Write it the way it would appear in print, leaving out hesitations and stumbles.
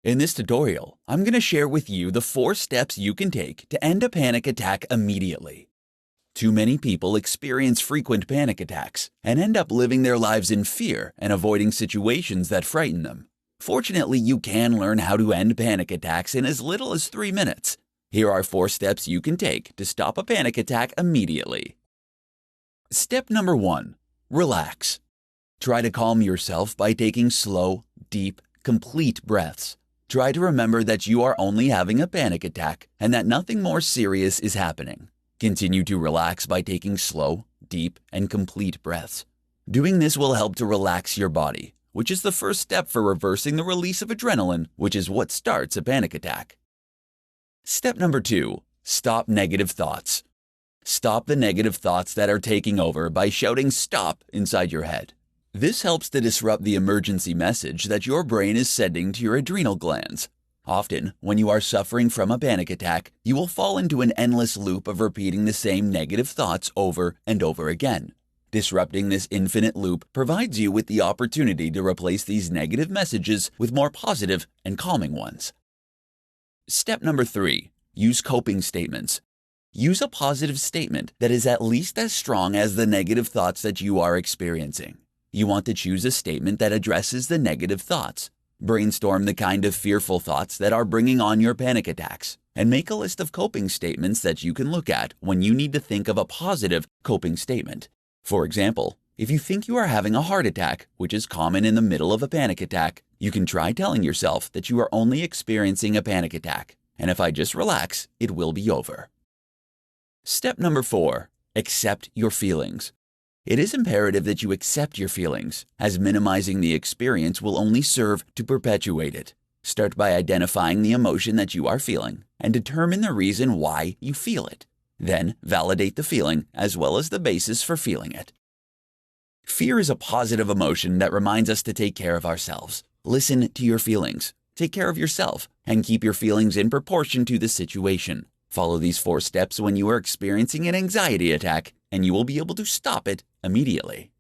In this tutorial, I'm going to share with you the 4 steps you can take to end a panic attack immediately. Too many people experience frequent panic attacks and end up living their lives in fear and avoiding situations that frighten them. Fortunately, you can learn how to end panic attacks in as little as 3 minutes. Here are 4 steps you can take to stop a panic attack immediately. Step number 1. Relax. Try to calm yourself by taking slow, deep, complete breaths. Try to remember that you are only having a panic attack and that nothing more serious is happening. Continue to relax by taking slow, deep, and complete breaths. Doing this will help to relax your body, which is the first step for reversing the release of adrenaline, which is what starts a panic attack. Step number 2. Stop negative thoughts. Stop the negative thoughts that are taking over by shouting "stop" inside your head. This helps to disrupt the emergency message that your brain is sending to your adrenal glands. Often, when you are suffering from a panic attack, you will fall into an endless loop of repeating the same negative thoughts over and over again. Disrupting this infinite loop provides you with the opportunity to replace these negative messages with more positive and calming ones. Step number 3. Use coping statements. Use a positive statement that is at least as strong as the negative thoughts that you are experiencing. You want to choose a statement that addresses the negative thoughts. Brainstorm the kind of fearful thoughts that are bringing on your panic attacks, and make a list of coping statements that you can look at when you need to think of a positive coping statement. For example, if you think you are having a heart attack, which is common in the middle of a panic attack, you can try telling yourself that you are only experiencing a panic attack, and if I just relax, it will be over. Step number 4. Accept your feelings. It is imperative that you accept your feelings, as minimizing the experience will only serve to perpetuate it. Start by identifying the emotion that you are feeling and determine the reason why you feel it. Then validate the feeling as well as the basis for feeling it. Fear is a positive emotion that reminds us to take care of ourselves. Listen to your feelings, take care of yourself, and keep your feelings in proportion to the situation. Follow these 4 steps when you are experiencing an anxiety attack, and you will be able to stop it immediately.